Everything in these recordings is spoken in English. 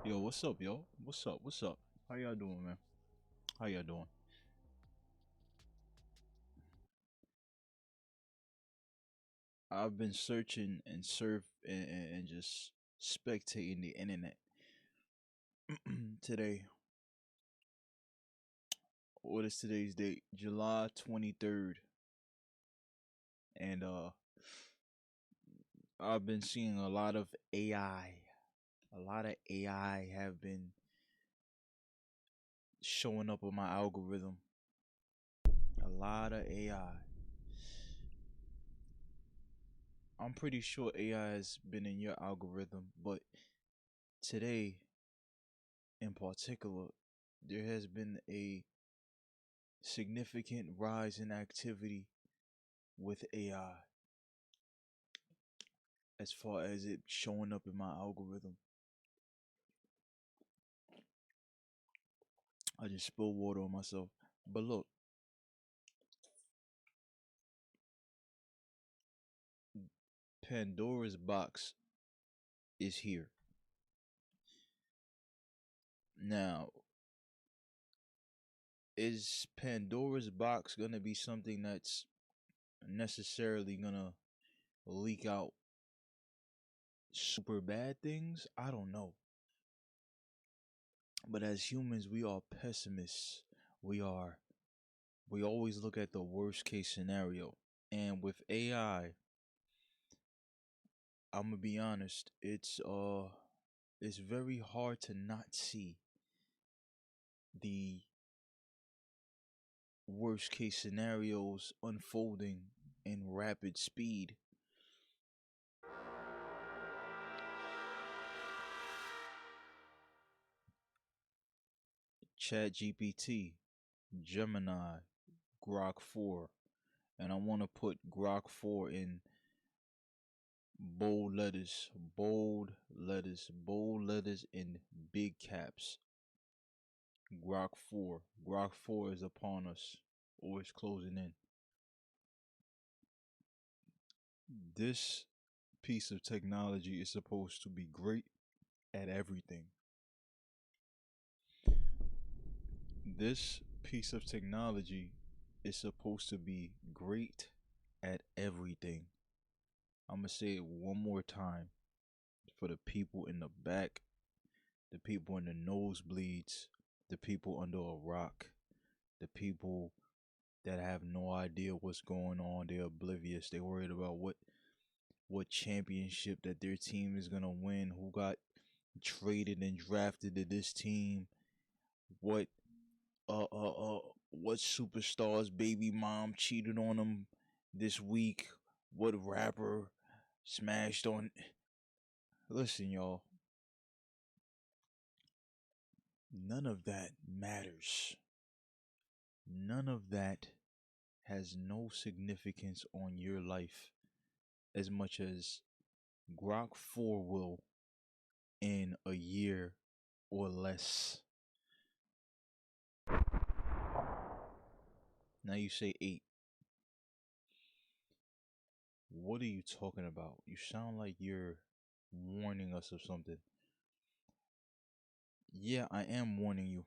Yo, what's up, yo? What's up? What's up? How y'all doing, man? How y'all doing? I've been searching and and just spectating the internet today. What is today's date? July 23rd. And I've been seeing a lot of AI. A lot of AI have been showing up on my algorithm. A lot of AI. I'm pretty sure AI has been in your algorithm, but today in particular, there has been a significant rise in activity with AI as far as it showing up in my algorithm. I just spilled water on myself. But look, Pandora's box is here. Now, is Pandora's box going to be something that's necessarily going to leak out super bad things? I don't know. But as humans, we are pessimists. We are we always look at the worst case scenario. And with AI, I'm gonna be honest, it's very hard to not see the worst case scenarios unfolding in rapid speed. ChatGPT, Gemini, GROK 4, and I want to put GROK 4 in bold letters, bold letters in big caps. GROK 4, GROK 4 is upon us, or it's closing in. This piece of technology is supposed to be great at everything. This piece of technology is supposed to be great at everything. I'm going to say it one more time for the people in the back, the people in the nosebleeds, the people under a rock, the people that have no idea what's going on. They're oblivious. They're worried about what championship that their team is going to win, who got traded and drafted to this team, what uh uh uh what superstar's baby mom cheated on him this week, what rapper smashed on. Listen, y'all, none of that matters. None of that has no significance on your life as much as GROK 4 will in a year or less. Now you say 8. What are you talking about? You sound like you're warning us of something. Yeah, I am warning you.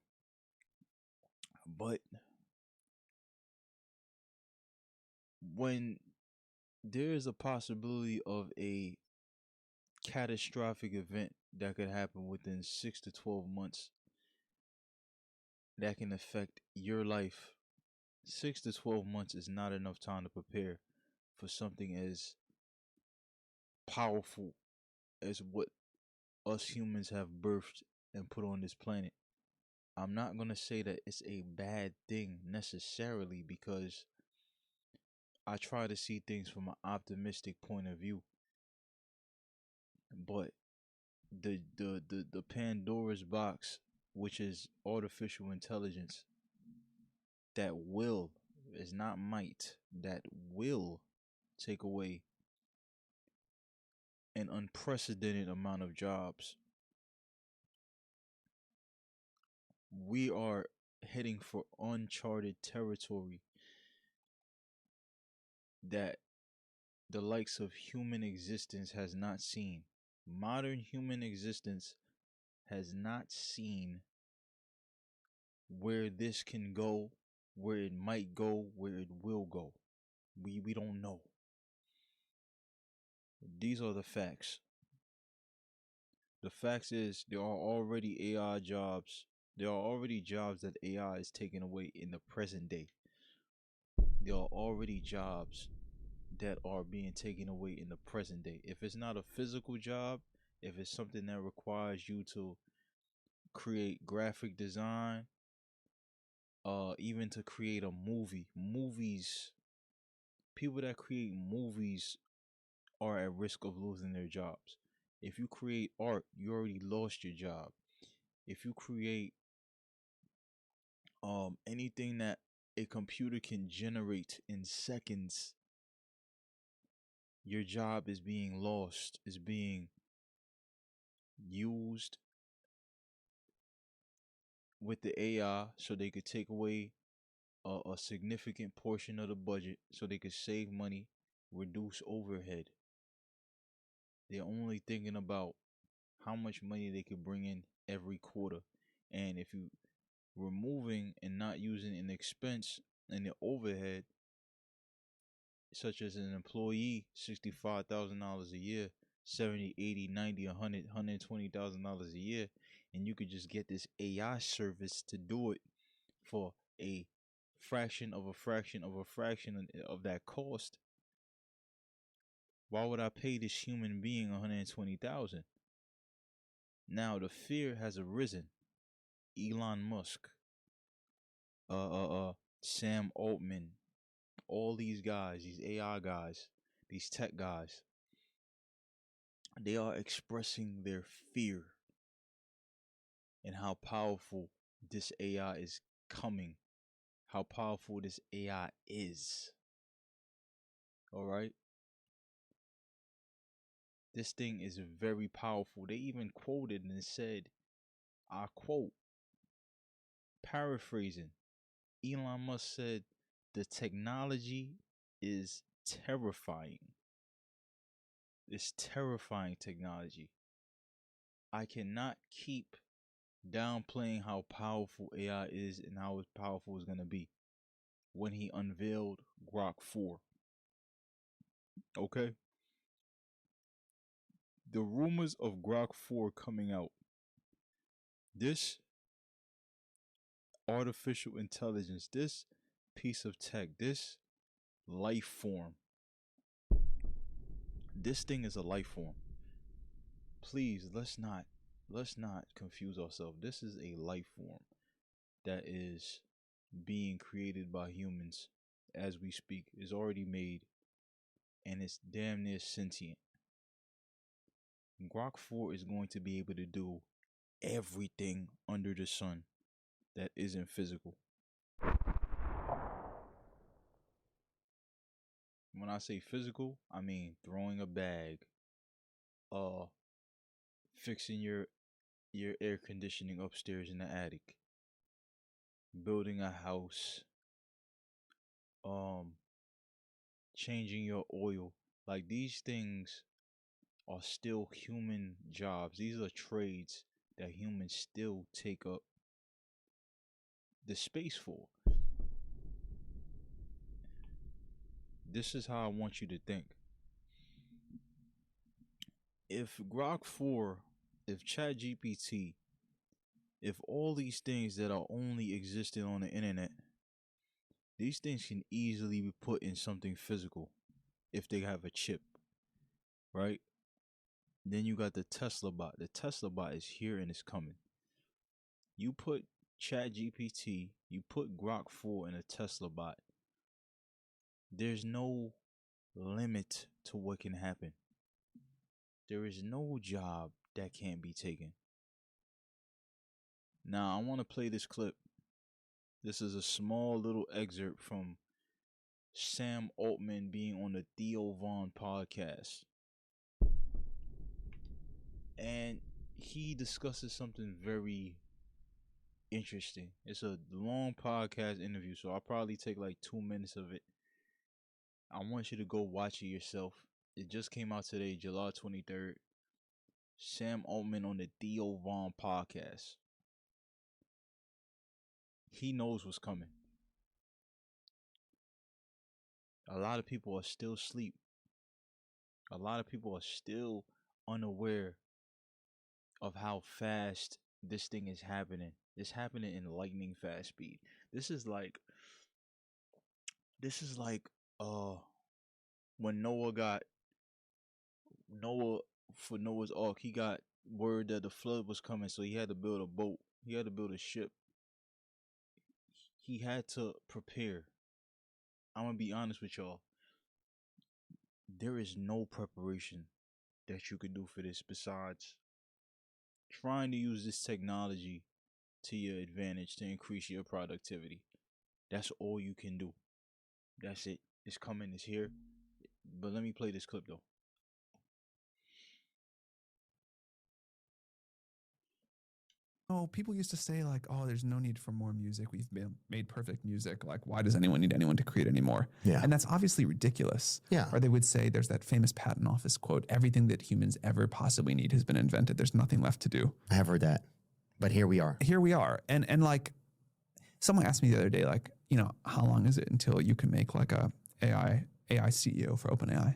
But when there is a possibility of a catastrophic event that could happen within 6 to 12 months that can affect your life, 6 to 12 months is not enough time to prepare for something as powerful as what us humans have birthed and put on this planet. I'm not going to say that it's a bad thing necessarily because I try to see things from an optimistic point of view. But the Pandora's box, which is artificial intelligence, that will is not might, that will take away an unprecedented amount of jobs. We are heading for uncharted territory that the likes of human existence has not seen. Modern human existence has not seen where this can go, where it might go, where it will go. We don't know. These are the facts. The facts is there are already AI jobs. There are already jobs that AI is taking away in the present day. There are already jobs that are being taken away in the present day. If it's not a physical job, if it's something that requires you to create graphic design, even to create a movies, people that create movies are at risk of losing their jobs. If you create art, you already lost your job. If you create anything that a computer can generate in seconds, your job is being lost, is being used with the AI so they could take away a significant portion of the budget so they could save money, reduce overhead. They're only thinking about how much money they could bring in every quarter. And if you removing and not using an expense in the overhead, such as an employee, $65,000 a year, 70, 80, 90, 100, $120,000 a year, and you could just get this AI service to do it for a fraction of a fraction of a fraction of that cost. Why would I pay this human being 120,000? Now the fear has arisen. Elon Musk, Sam Altman, all these guys, these AI guys, these tech guys, they are expressing their fear and how powerful this AI is coming, how powerful this AI is. All right. This thing is very powerful. They even quoted and said, I quote, paraphrasing, Elon Musk said, the technology is terrifying. It's terrifying technology. I cannot keep downplaying how powerful AI is and how powerful it's going to be when he unveiled GROK 4. Okay? The rumors of GROK 4 coming out, this artificial intelligence, this piece of tech, this life form, this thing is a life form. Please, let's not confuse ourselves. This is a life form that is being created by humans as we speak, is already made, and it's damn near sentient. GROK 4 is going to be able to do everything under the sun that isn't physical. When I say physical, I mean throwing a bag, uh, fixing your air conditioning upstairs in the attic, building a house, um, changing your oil. Like these things are still human jobs. These are trades that humans still take up the space for. This is how I want you to think. If GROK 4, if ChatGPT, if all these things that are only existing on the internet, these things can easily be put in something physical if they have a chip, right? Then you got the Tesla bot. The Tesla bot is here and it's coming. You put ChatGPT, you put GROK 4 in a Tesla bot. There's no limit to what can happen. There is no job that can't be taken. Now, I want to play this clip. This is a small little excerpt from Sam Altman being on the Theo podcast. And he discusses something very interesting. It's a long podcast interview, so I'll probably take like 2 minutes of it. I want you to go watch it yourself. It just came out today, July 23rd. Sam Altman on the Theo podcast. He knows what's coming. A lot of people are still asleep. A lot of people are still unaware of how fast this thing is happening. It's happening in lightning fast speed. This is like this is like uh when Noah for Noah's Ark, he got word that the flood was coming, so he had to build a boat. He had to build a ship. He had to prepare. I'm gonna be honest with y'all. There is no preparation that you can do for this besides trying to use this technology to your advantage to increase your productivity. That's all you can do. That's it. It's coming, it's here. But let me play this clip though. Oh, people used to say like, oh, there's no need for more music. We've made perfect music. Like, why does anyone need anyone to create anymore? Yeah. And that's obviously ridiculous. Yeah. Or they would say there's that famous patent office quote, everything that humans ever possibly need has been invented. There's nothing left to do. I have heard that. But here we are. Here we are. And like someone asked me the other day, like, you know, how long is it until you can make like a AI CEO for OpenAI?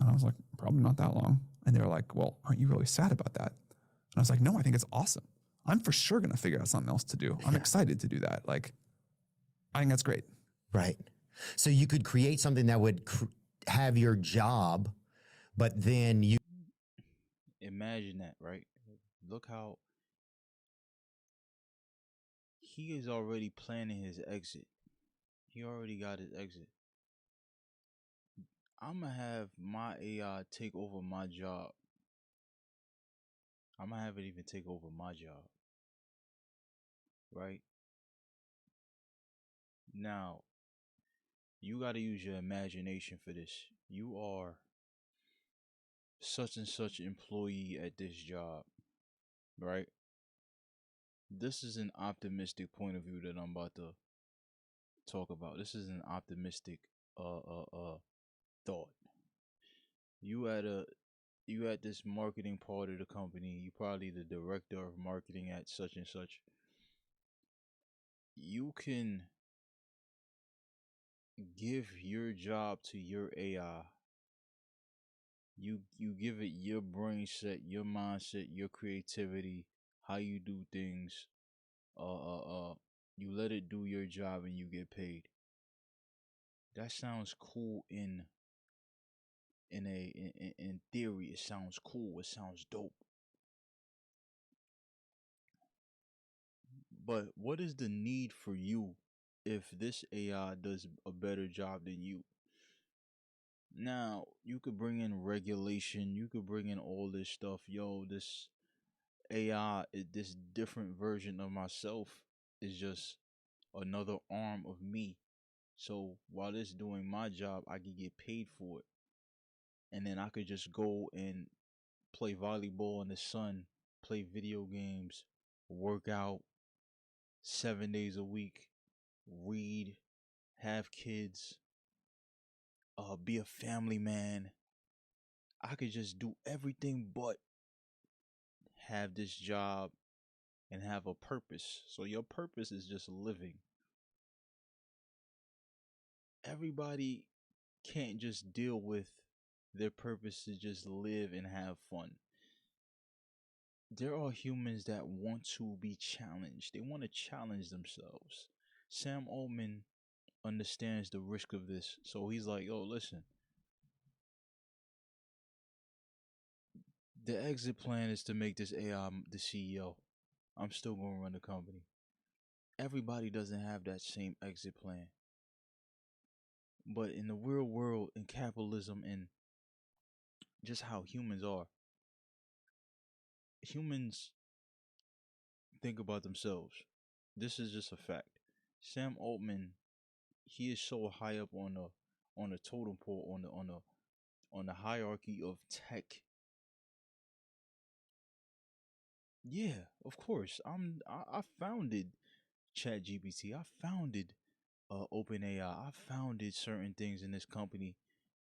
And I was like, probably not that long. And they were like, well, aren't you really sad about that? And I was like, no, I think it's awesome. I'm for sure going to figure out something else to do. I'm excited to do that. Like, I think that's great. Right. So you could create something that would have your job, but then you... Imagine that, right? Look how he is already planning his exit. He already got his exit. I'm going to have my AI take over my job. I'm going to have it even take over my job. Right? Now, you got to use your imagination for this. You are such and such employee at this job, right? This is an optimistic point of view that I'm about to talk about. This is an optimistic thought. You at this marketing part of the company. You probably the director of marketing at such and such. You can give your job to your AI. You give it your brain set, your mindset, your creativity, how you do things. You let it do your job and you get paid. That sounds cool in theory. It sounds cool. It sounds dope. But what is the need for you if this AI does a better job than you? Now, you could bring in regulation, you could bring in all this stuff. Yo, this AI, this different version of myself is just another arm of me. So while it's doing my job, I can get paid for it. And then I could just go and play volleyball in the sun, play video games, work out 7 days a week, read, have kids, be a family man. I could just do everything but have this job and have a purpose. So your purpose is just living. Everybody can't just deal with their purpose to just live and have fun. There are humans that want to be challenged. They want to challenge themselves. Sam Altman understands the risk of this. So he's like, oh, listen, the exit plan is to make this AI the CEO. I'm still going to run the company. Everybody doesn't have that same exit plan. But in the real world, in capitalism, and just how humans are, humans think about themselves. This is just a fact. Sam Altman, he is so high up on the totem pole, on the hierarchy of tech. Yeah, of course. I founded ChatGPT. I founded OpenAI. I founded certain things in this company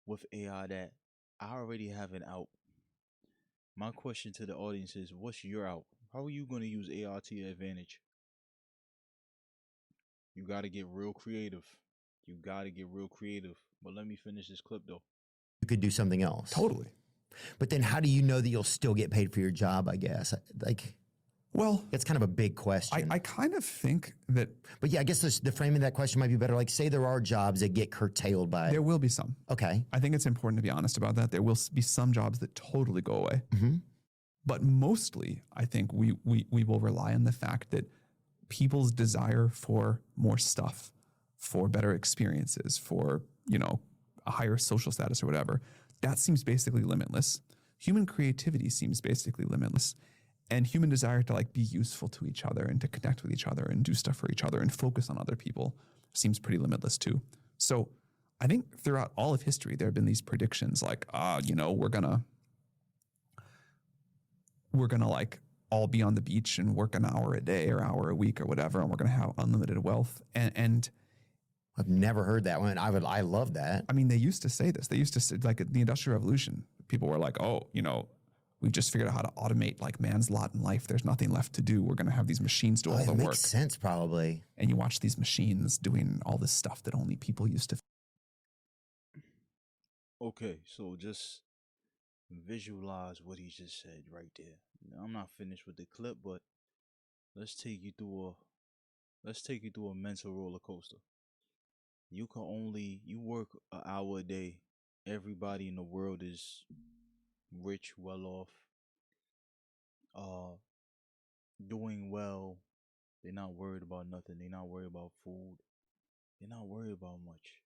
with AI that I already have it out. My question to the audience is, what's your out? How are you going to use AI to your advantage? You got to get real creative. You got to get real creative. But let me finish this clip though. You could do something else. Totally. But then how do you know that you'll still get paid for your job, I guess? Like, Well, that's kind of a big question. I kind of think that But yeah, I guess the framing of that question might be better. Like, say there are jobs that get curtailed by. there will be some. Okay. I think it's important to be honest about that. There will be some jobs that totally go away. Mm-hmm. But mostly, I think we will rely on the fact that people's desire for more stuff, for better experiences, for, a higher social status or whatever, that seems basically limitless. Human creativity seems basically limitless. And human desire to be useful to each other and to connect with each other and do stuff for each other and focus on other people seems pretty limitless too. So I think throughout all of history, there have been these predictions like, we're gonna all be on the beach and work an hour a day or hour a week or whatever, and we're gonna have unlimited wealth. And I've never heard that one. I love that. I mean, they used to say this. They used to say, like, the Industrial Revolution, people were like, we just figured out how to automate man's lot in life. There's nothing left to do. We're going to have these machines do all the That work. makes sense, probably. And you watch these machines doing all this stuff that only people used to. Okay, so just visualize what he just said right there. I'm not finished with the clip, but let's take you through a mental roller coaster. You work an hour a day. Everybody in the world is rich, well off, uh, doing well. They're not worried about nothing. They're not worried about food. They're not worried about much.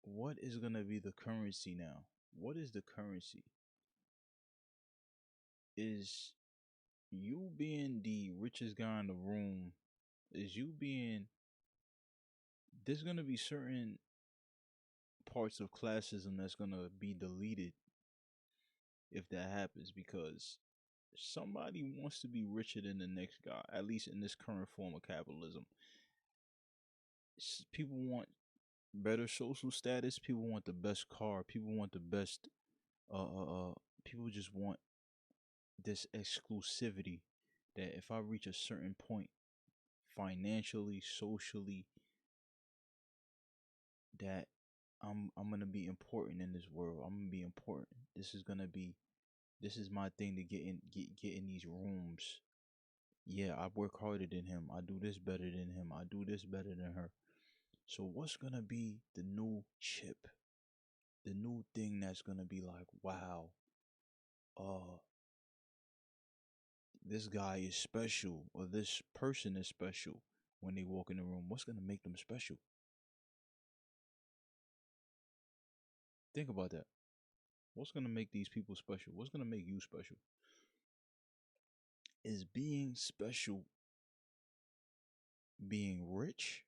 What is gonna be the currency now? What is the currency? Is you being the richest guy in the room? Is you being There's gonna be certain parts of classism that's gonna be deleted if that happens, because somebody wants to be richer than the next guy, at least in this current form of capitalism. People want better social status. People want the best car. People want the best. People just want this exclusivity that if I reach a certain point, financially, socially, that I'm gonna be important in this world. I'm gonna be important. This is my thing to get in these rooms. Yeah, I work harder than him. I do this better than him. I do this better than her. So what's gonna be the new chip? The new thing that's gonna be like, wow, uh, this guy is special, or this person is special when they walk in the room. What's gonna make them special? Think about that. What's gonna make these people special? What's gonna make you special? Is being special being rich?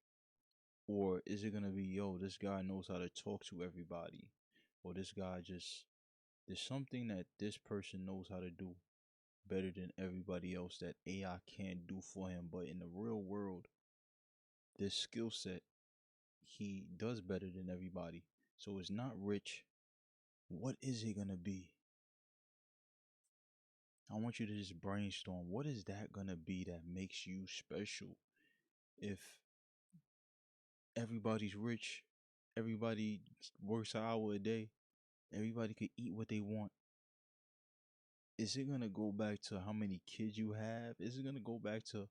Or is it gonna be, yo, this guy knows how to talk to everybody? Or there's something that this person knows how to do better than everybody else that AI can't do for him. But in the real world, this skill set, he does better than everybody. So it's not rich. What is it gonna be? I want you to just brainstorm. What is that gonna be that makes you special? If everybody's rich, everybody works an hour a day, everybody can eat what they want. Is it gonna go back to how many kids you have? Is it gonna go back to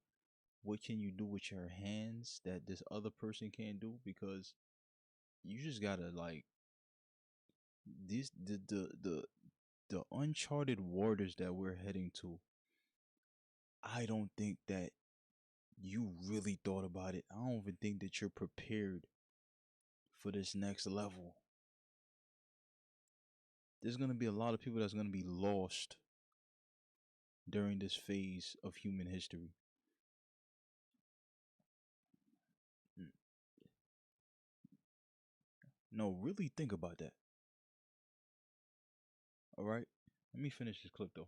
what can you do with your hands that this other person can't do? Because you just gotta this the uncharted waters that we're heading to. I don't think that you really thought about it. I don't even think that you're prepared for this next level. There's gonna be a lot of people that's gonna be lost during this phase of human history. Mm. No, really think about that. All right? Let me finish this clip though.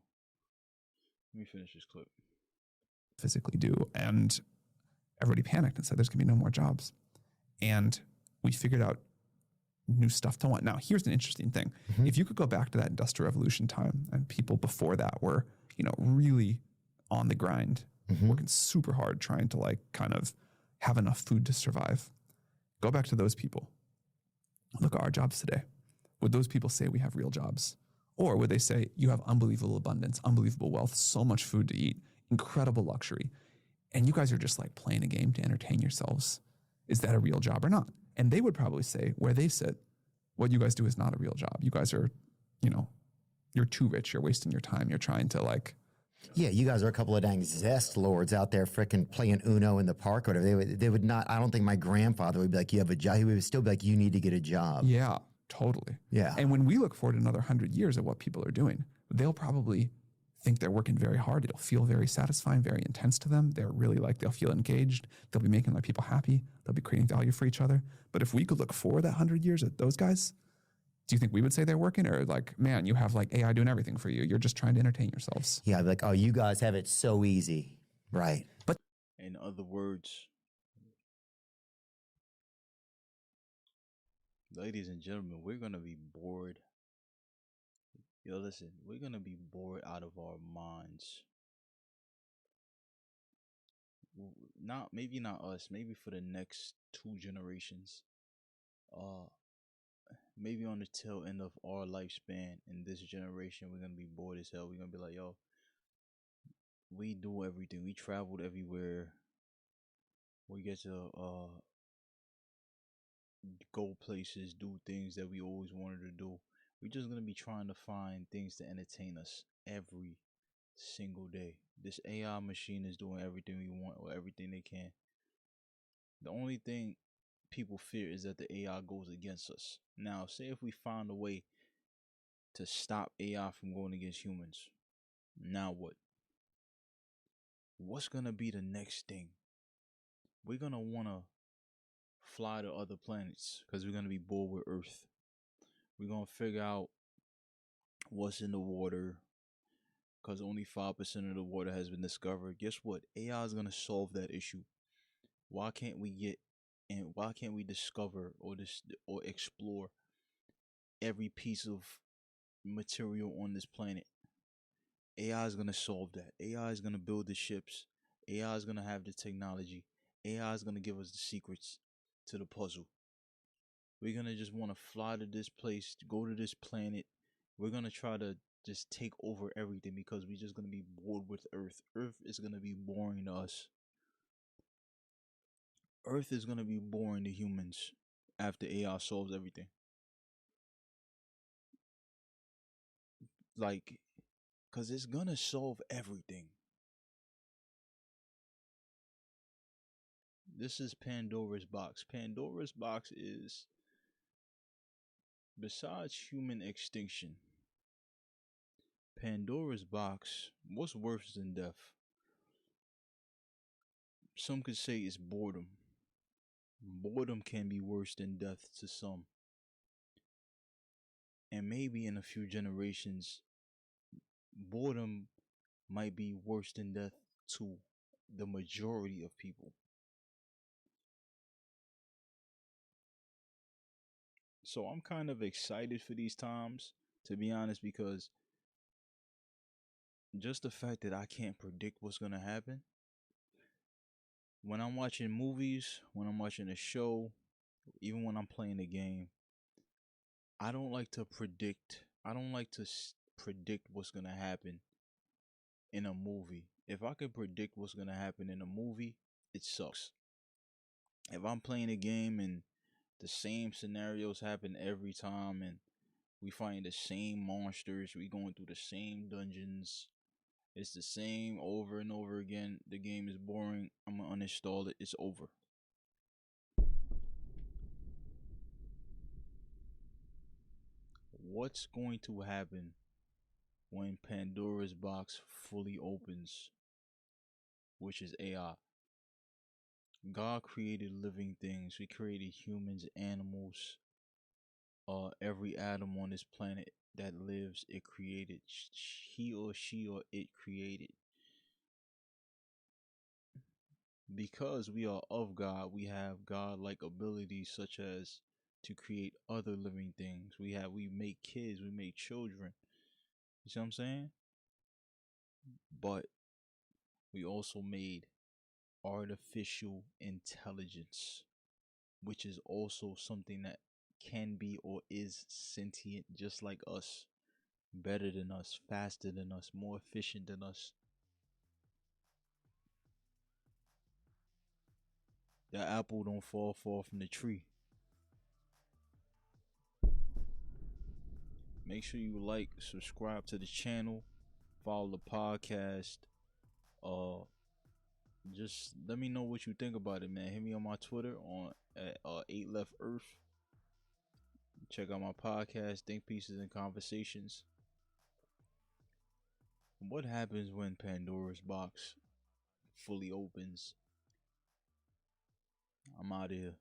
Let me finish this clip. Physically do. And everybody panicked and said there's going to be no more jobs. And we figured out new stuff to want. Now, here's an interesting thing. Mhm. If you could go back to that industrial revolution time and people before that were, really on the grind, Mhm. working super hard, trying to like kind of have enough food to survive. Go back to those people. Look at our jobs today. Would those people say we have real jobs? Or would they say you have unbelievable abundance, unbelievable wealth, so much food to eat, incredible luxury, and you guys are just like playing a game to entertain yourselves? Is that a real job or not? And they would probably say, where they sit, what you guys do is not a real job. You guys are, you're too rich. You're wasting your time. You're trying to like, Yeah, you guys are a couple of dang zest lords out there frickin' playing Uno in the park or whatever. They would not, I don't think my grandfather would be like, you have a job. He would still be like, you need to get a job. yeah, totally. Yeah. And when we look forward another 100 years at what people are doing, they'll probably think they're working very hard. It'll feel very satisfying, very intense to them. They're really like, they'll feel engaged. They'll be making other people happy. They'll be creating value for each other. But if we could look forward that 100 years at those guys, do you think we would say they're working? Or like, man, you have like AI doing everything for you. You're just trying to entertain yourselves. Yeah, I'd be like, oh, you guys have it so easy. Right. In other words, ladies and gentlemen, we're gonna be bored. Yo, listen, we're gonna be bored out of our minds. Not maybe not us, maybe for the next 2 generations. Uh, maybe on the tail end of our lifespan in this generation, we're gonna be bored as hell. We're gonna be like, yo, we do everything. We traveled everywhere. We get to go places, do things that we always wanted to do. We're just gonna be trying to find things to entertain us every single day. This AI machine is doing everything we want or everything they can. The only thing people fear is that the AI goes against us. Now, say if we found a way to stop AI from going against humans, now what? What's gonna be the next thing? We're gonna wanna fly to other planets because we're gonna be bored with Earth. We're gonna figure out what's in the water because only 5% of the water has been discovered. Guess what? AI is gonna solve that issue. Why can't we get and why can't we discover or explore every piece of material on this planet? AI is gonna solve that. AI is gonna build the ships. AI is gonna have the technology. AI is gonna give us the secrets to the puzzle. We're gonna just want to fly to this place, go to this planet. We're gonna try to just take over everything because we're just gonna be bored with Earth. Earth is gonna be boring to us. Earth is gonna be boring to humans after AI solves everything. Like, cause it's gonna solve everything. This is Pandora's box. Pandora's box is, besides human extinction, Pandora's box, what's worse than death? Some could say it's boredom. Boredom can be worse than death to some. And maybe in a few generations, boredom might be worse than death to the majority of people. So I'm kind of excited for these times, to be honest, because just the fact that I can't predict what's going to happen. When I'm watching movies, when I'm watching a show, even when I'm playing a game, I don't like to predict. I don't like to predict what's going to happen in a movie. If I could predict what's going to happen in a movie, it sucks. If I'm playing a game and the same scenarios happen every time and we find the same monsters, we going through the same dungeons, it's the same over and over again, the game is boring, I'm going to uninstall it, it's over. What's going to happen when Pandora's box fully opens, which is AI? God created living things. We created humans, animals, every atom on this planet that lives, it created. He or she or it created. Because we are of God, we have God-like abilities such as to create other living things. We make kids, we make children. You see what I'm saying? But we also made artificial intelligence, which is also something that can be or is sentient just like us, better than us, faster than us, more efficient than us. The apple don't fall far from the tree. Make sure you like, subscribe to the channel, follow the podcast. Uh, just let me know what you think about it, man. Hit me on my Twitter on at 8 Left Earth. Check out my podcast, Think Pieces and Conversations. What happens when Pandora's box fully opens? I'm out of here.